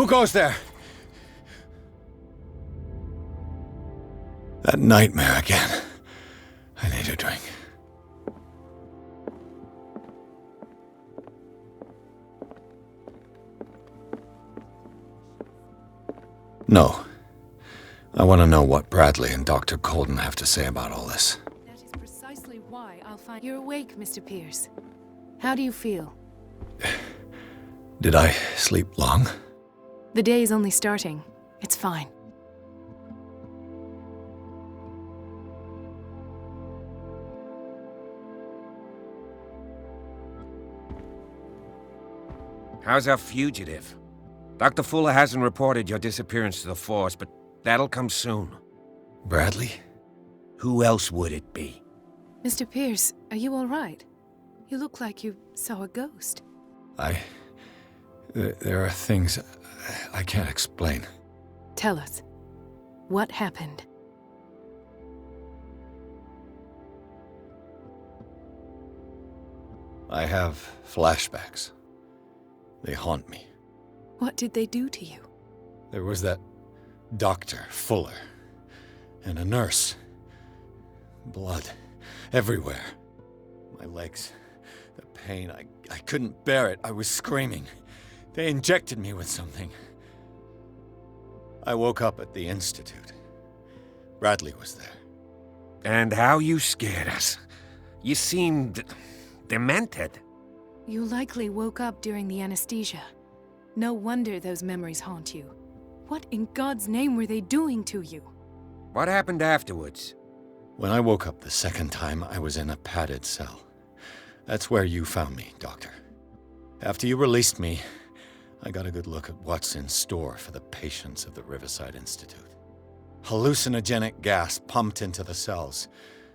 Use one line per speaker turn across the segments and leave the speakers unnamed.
Who goes there? That nightmare again. I need a drink. No. I want to know what Bradley and Dr. Colden have to say about all this.
That is precisely why I'll find... You're awake, Mr. Pierce. How do you feel?
Did I sleep long?
The day is only starting. It's fine.
How's our fugitive? Dr. Fuller hasn't reported your disappearance to the Force, but that'll come soon.
Bradley?
Who else would it be?
Mr. Pierce, are you all right? You look like you saw a ghost.
There are things I can't explain.
Tell us. What happened?
I have flashbacks. They haunt me.
What did they do to you?
There was that Dr. Fuller and a nurse. Blood everywhere. My legs, the pain, I couldn't bear it. I was screaming. They injected me with something. I woke up at the Institute. Bradley was there.
And how you scared us. You seemed... demented.
You likely woke up during the anesthesia. No wonder those memories haunt you. What in God's name were they doing to you?
What happened afterwards?
When I woke up the second time, I was in a padded cell. That's where you found me, Doctor. After you released me, I got a good look at what's in store for the patients of the Riverside Institute. Hallucinogenic gas pumped into the cells.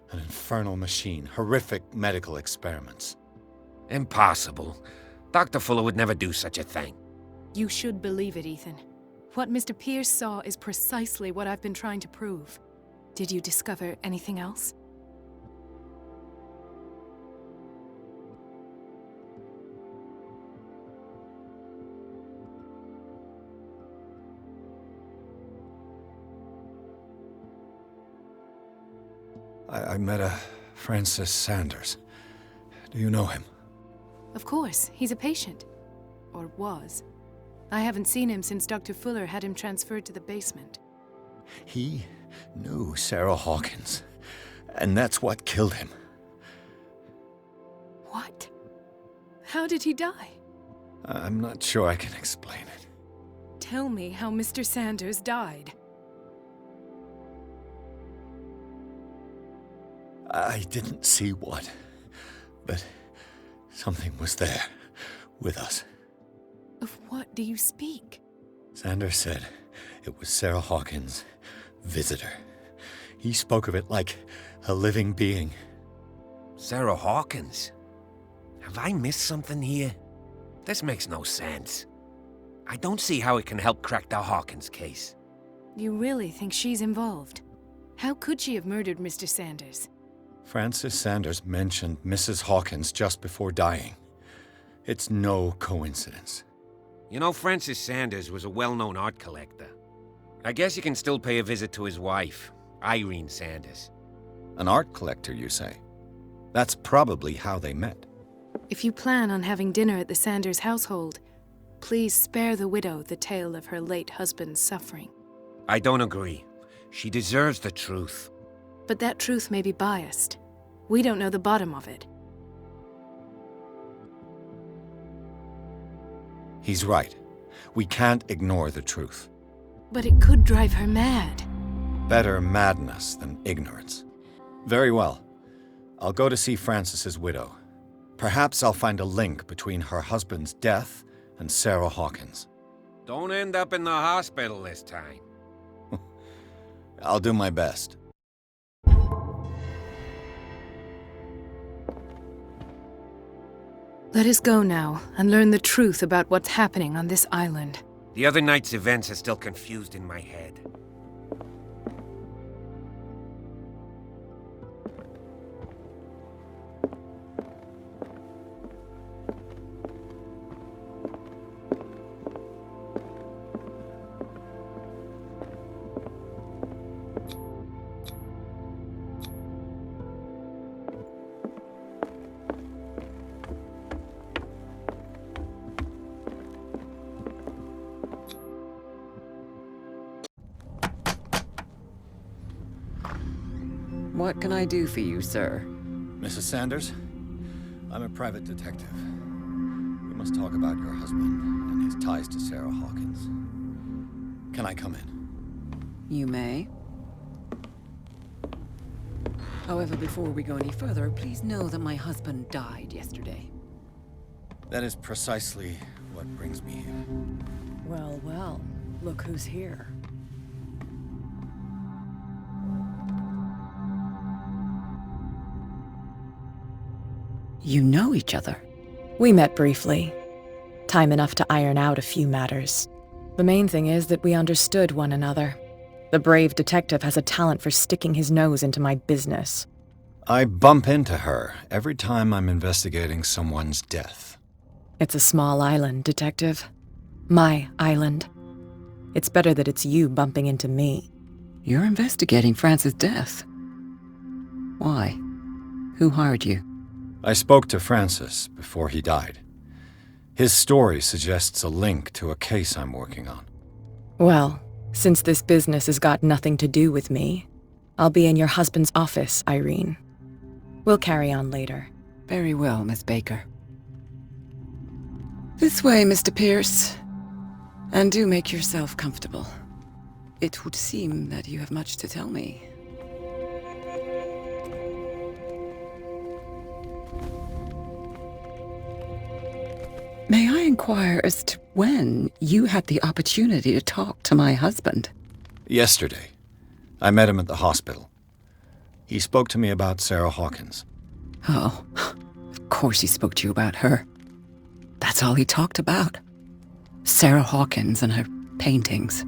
An infernal machine. Horrific medical experiments.
Impossible. Dr. Fuller would never do such a thing.
You should believe it, Ethan. What Mr. Pierce saw is precisely what I've been trying to prove. Did you discover anything else?
I met a Francis Sanders. Do you know him?
Of course, he's a patient. Or was. I haven't seen him since Dr. Fuller had him transferred to the basement.
He knew Sarah Hawkins, and that's what killed him.
What? How did he die?
I'm not sure I can explain it.
Tell me how Mr. Sanders died.
I didn't see what, but something was there, with us.
Of what do you speak?
Sanders said it was Sarah Hawkins' visitor. He spoke of it like a living being.
Sarah Hawkins? Have I missed something here? This makes no sense. I don't see how it can help crack the Hawkins case.
You really think she's involved? How could she have murdered Mr. Sanders?
Francis Sanders mentioned Mrs. Hawkins just before dying. It's no coincidence.
You know, Francis Sanders was a well-known art collector. I guess you can still pay a visit to his wife, Irene Sanders.
An art collector, you say? That's probably how they met.
If you plan on having dinner at the Sanders household, please spare the widow the tale of her late husband's suffering.
I don't agree. She deserves the truth.
But that truth may be biased. We don't know the bottom of it.
He's right. We can't ignore the truth.
But it could drive her mad.
Better madness than ignorance. Very well. I'll go to see Francis's widow. Perhaps I'll find a link between her husband's death and Sarah Hawkins.
Don't end up in the hospital this time.
I'll do my best.
Let us go now and learn the truth about what's happening on this island.
The other night's events are still confused in my head.
What can I do for you, sir?
Mrs. Sanders, I'm a private detective. We must talk about your husband and his ties to Sarah Hawkins. Can I come in?
You may. However, before we go any further, please know that my husband died yesterday.
That is precisely what brings me here.
Well, well, look who's here. You know each other?
We met briefly. Time enough to iron out a few matters. The main thing is that we understood one another. The brave detective has a talent for sticking his nose into my business.
I bump into her every time I'm investigating someone's death.
It's a small island, Detective. My island. It's better that it's you bumping into me.
You're investigating Francis' death. Why? Who hired you?
I spoke to Francis before he died. His story suggests a link to a case I'm working on.
Well, since this business has got nothing to do with me, I'll be in your husband's office, Irene. We'll carry on later.
Very well, Miss Baker. This way, Mr. Pierce. And do make yourself comfortable. It would seem that you have much to tell me. May I inquire as to when you had the opportunity to talk to my husband?
Yesterday, I met him at the hospital. He spoke to me about Sarah Hawkins.
Oh, of course he spoke to you about her. That's all he talked about. Sarah Hawkins and her paintings.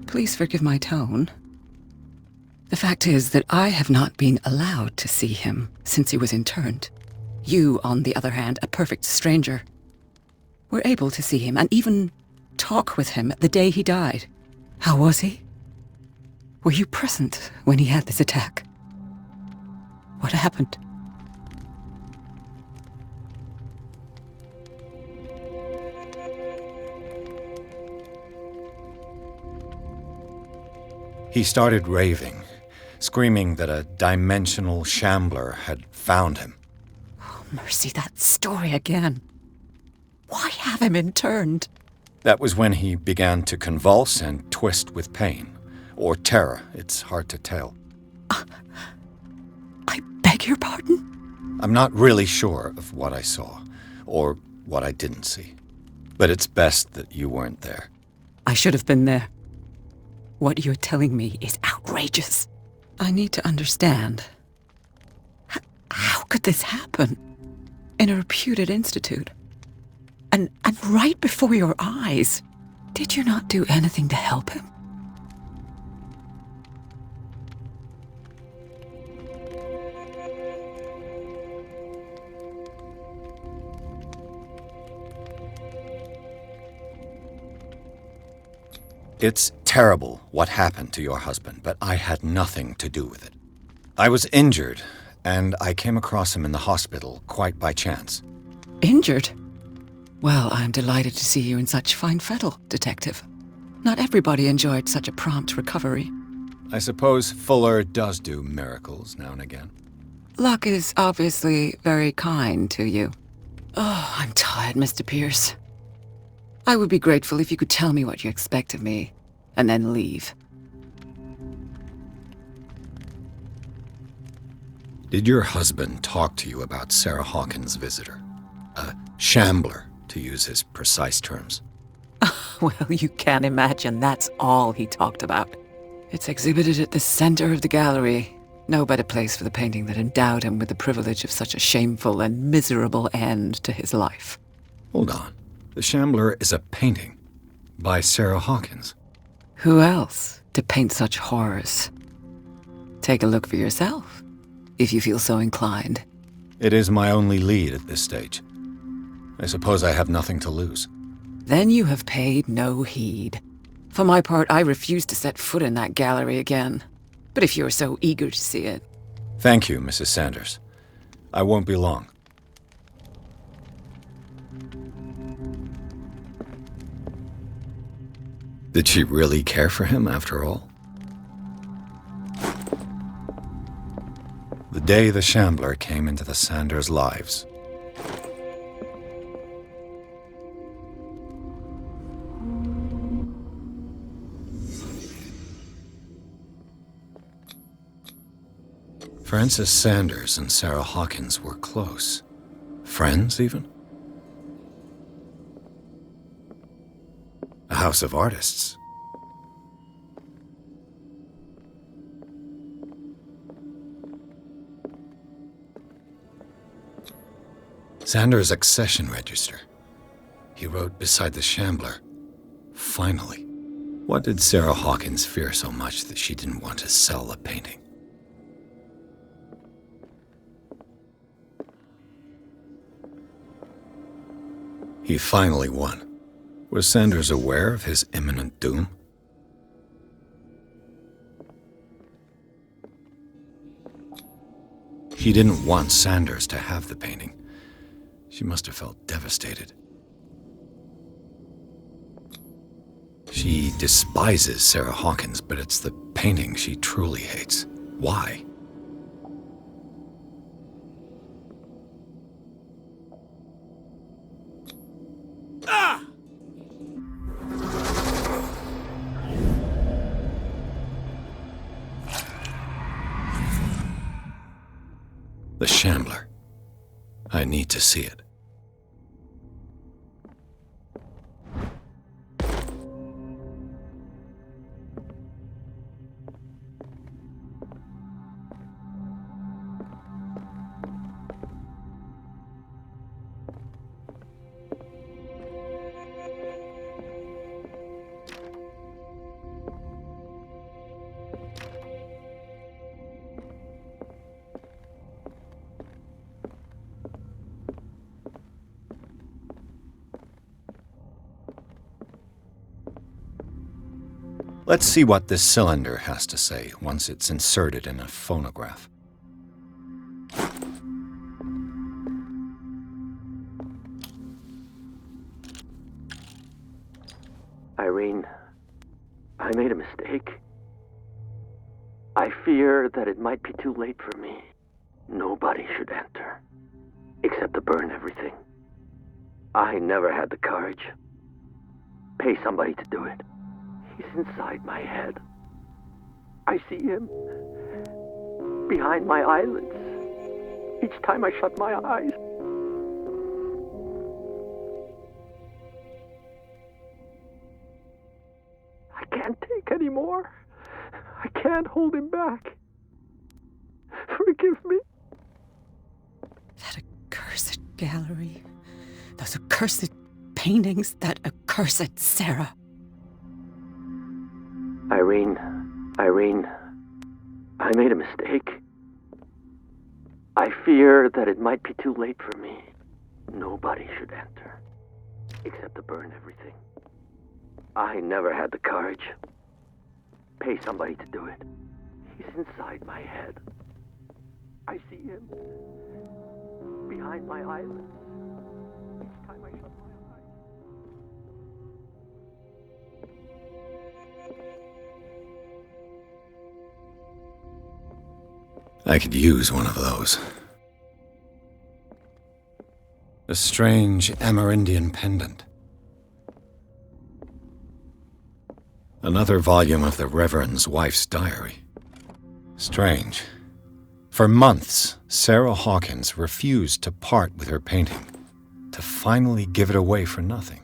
Please forgive my tone. The fact is that I have not been allowed to see him since he was interned. You, on the other hand, a perfect stranger, were able to see him and even talk with him the day he died. How was he? Were you present when he had this attack? What happened?
He started raving, screaming that a dimensional shambler had found him.
Oh, mercy, that story again. Why have him interned?
That was when he began to convulse and twist with pain. Or terror, it's hard to tell.
I beg your pardon?
I'm not really sure of what I saw, or what I didn't see. But it's best that you weren't there.
I should have been there. What you're telling me is outrageous. I need to understand. How could this happen? In a reputed institute? And right before your eyes? Did you not do anything to help him?
It's terrible what happened to your husband, but I had nothing to do with it. I was injured, and I came across him in the hospital quite by chance.
Injured? Well, I'm delighted to see you in such fine fettle, Detective. Not everybody enjoyed such a prompt recovery.
I suppose Fuller does do miracles now and again.
Luck is obviously very kind to you. Oh, I'm tired, Mr. Pierce. I would be grateful if you could tell me what you expect of me, and then leave.
Did your husband talk to you about Sarah Hawkins' visitor? A shambler, to use his precise terms.
Well, you can imagine that's all he talked about. It's exhibited at the center of the gallery. No better place for the painting that endowed him with the privilege of such a shameful and miserable end to his life.
Hold on. The Shambler is a painting by Sarah Hawkins.
Who else to paint such horrors? Take a look for yourself, if you feel so inclined.
It is my only lead at this stage. I suppose I have nothing to lose.
Then you have paid no heed. For my part, I refuse to set foot in that gallery again. But if you're so eager to see it...
Thank you, Mrs. Sanders. I won't be long. Did she really care for him after all? day the Shambler came into the Sanders' lives. Frances Sanders and Sarah Hawkins were close. Friends, even? A house of artists. Sanders' accession register. He wrote beside the Shambler, "Finally." What did Sarah Hawkins fear so much that she didn't want to sell the painting? He finally won. Was Sanders aware of his imminent doom? She didn't want Sanders to have the painting. She must have felt devastated. She despises Sarah Hawkins, but it's the painting she truly hates. Why? The Shambler. I need to see it. Let's see what this cylinder has to say once it's inserted in a phonograph.
Irene, I made a mistake. I fear that it might be too late for me. Nobody should enter, except to burn everything. I never had the courage. Pay somebody to do it. He's inside my head. I see him behind my eyelids each time I shut my eyes. I can't take any more. I can't hold him back. Forgive me.
That accursed gallery. Those accursed paintings. That accursed Sarah.
Irene, I made a mistake. I fear that it might be too late for me. Nobody should enter, except to burn everything. I never had the courage. Pay somebody to do it. He's inside my head. I see him behind my eyelids each time I shut my eyes.
I could use one of those. A strange Amerindian pendant. Another volume of the Reverend's wife's diary. Strange. For months, Sarah Hawkins refused to part with her painting, to finally give it away for nothing.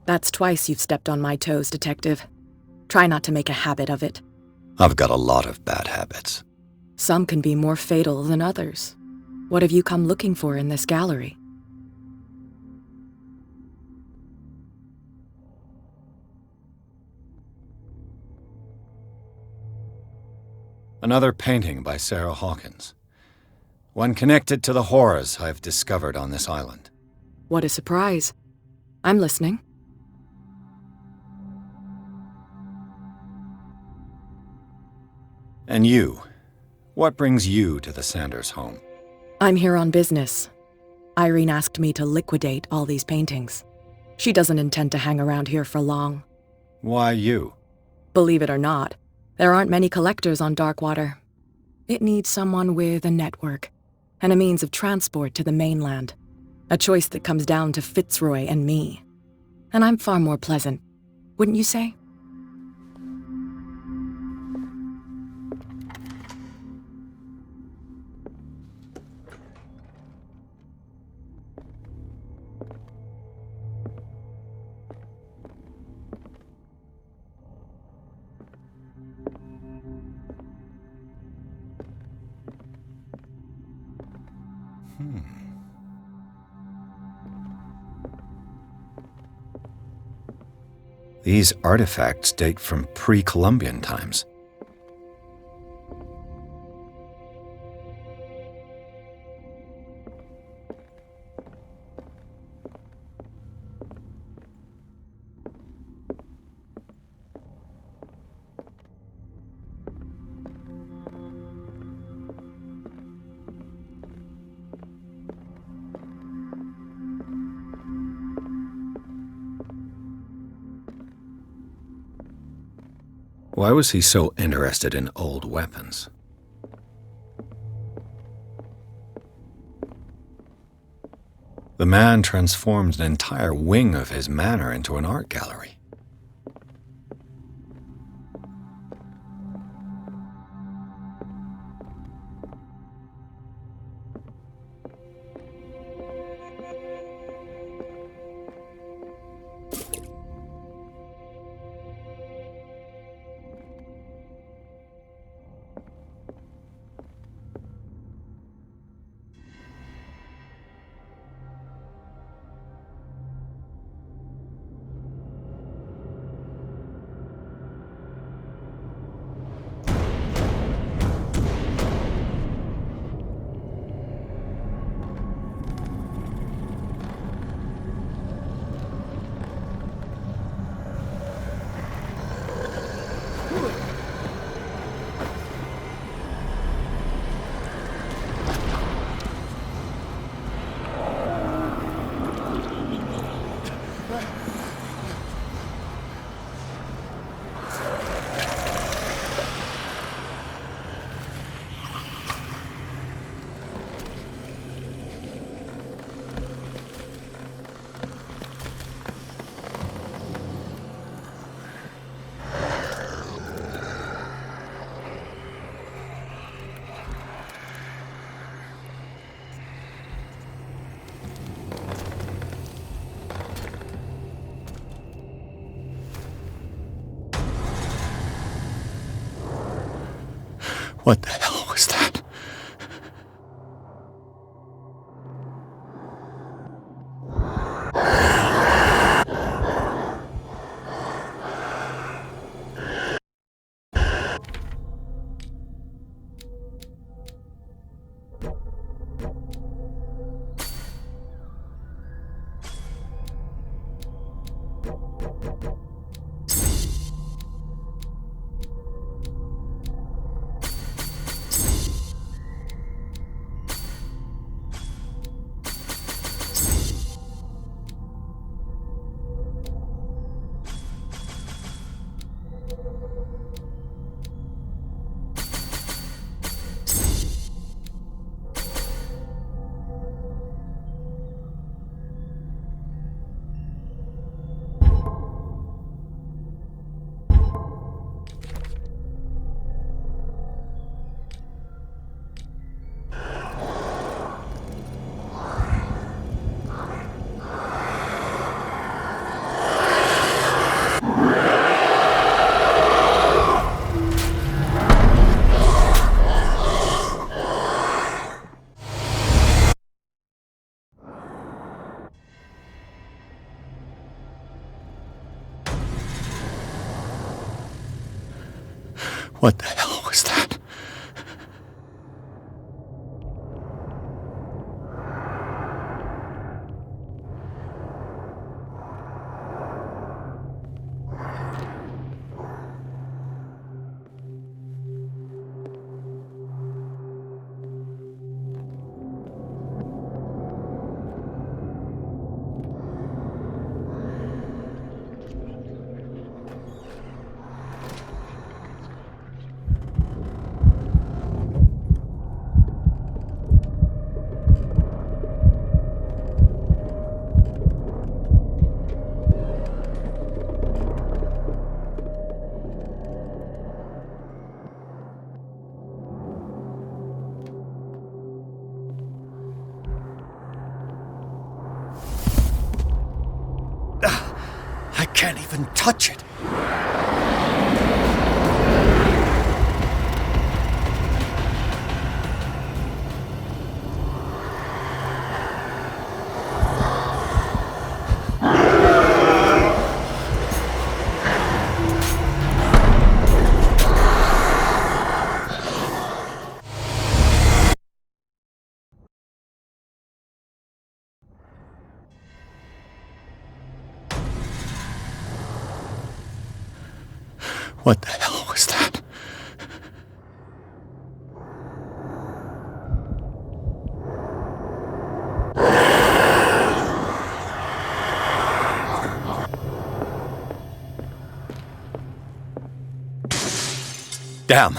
That's twice you've stepped on my toes, Detective. Try not to make a habit of it.
I've got a lot of bad habits.
Some can be more fatal than others. What have you come looking for in this gallery?
Another painting by Sarah Hawkins. One connected to the horrors I've discovered on this island.
What a surprise. I'm listening.
And you? What brings you to the Sanders home?
I'm here on business. Irene asked me to liquidate all these paintings. She doesn't intend to hang around here for long.
Why you?
Believe it or not, there aren't many collectors on Darkwater. It needs someone with a network and a means of transport to the mainland. A choice that comes down to Fitzroy and me. And I'm far more pleasant, wouldn't you say?
These artifacts date from pre-Columbian times. Why was he so interested in old weapons? The man transformed an entire wing of his manor into an art gallery. What the hell was that? What the hell was that? I can't even touch it. What the hell was that? Damn.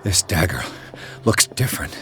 This dagger looks different.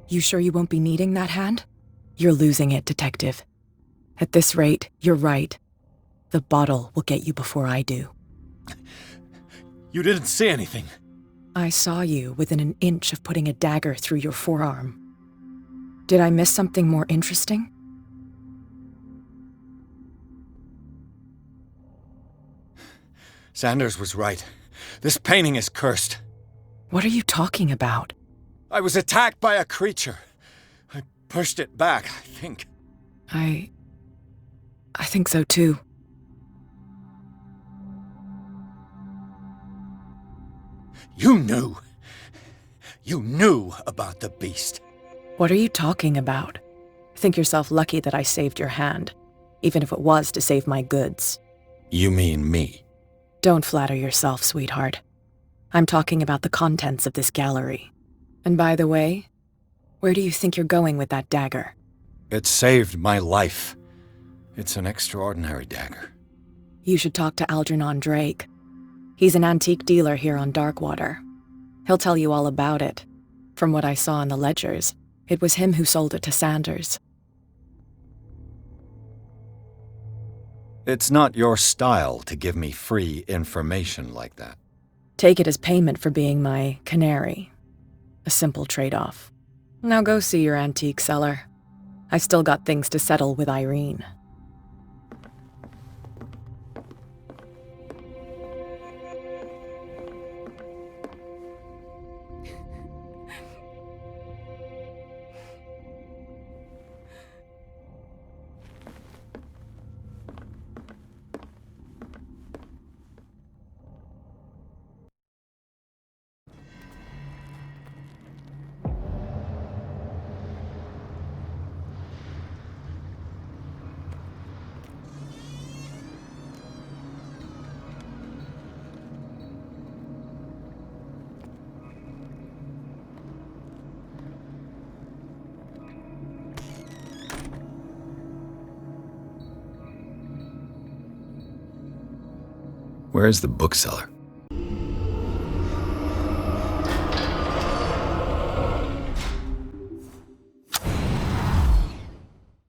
You sure you won't be needing that hand? You're losing it, Detective. At this rate, you're right. The bottle will get you before I do.
You didn't see anything.
I saw you within an inch of putting a dagger through your forearm. Did I miss something more interesting?
Sanders was right. This painting is cursed.
What are you talking about?
I was attacked by a creature. I pushed it back, I think.
I think so too.
You knew. You knew about the beast.
What are you talking about? Think yourself lucky that I saved your hand, even if it was to save my goods.
You mean me?
Don't flatter yourself, sweetheart. I'm talking about the contents of this gallery. And by the way, where do you think you're going with that dagger?
It saved my life. It's an extraordinary dagger.
You should talk to Algernon Drake. He's an antique dealer here on Darkwater. He'll tell you all about it. From what I saw in the ledgers, it was him who sold it to Sanders.
It's not your style to give me free information like that.
Take it as payment for being my canary. A simple trade-off. Now go see your antique seller. I still got things to settle with Irene.
Where is the bookseller?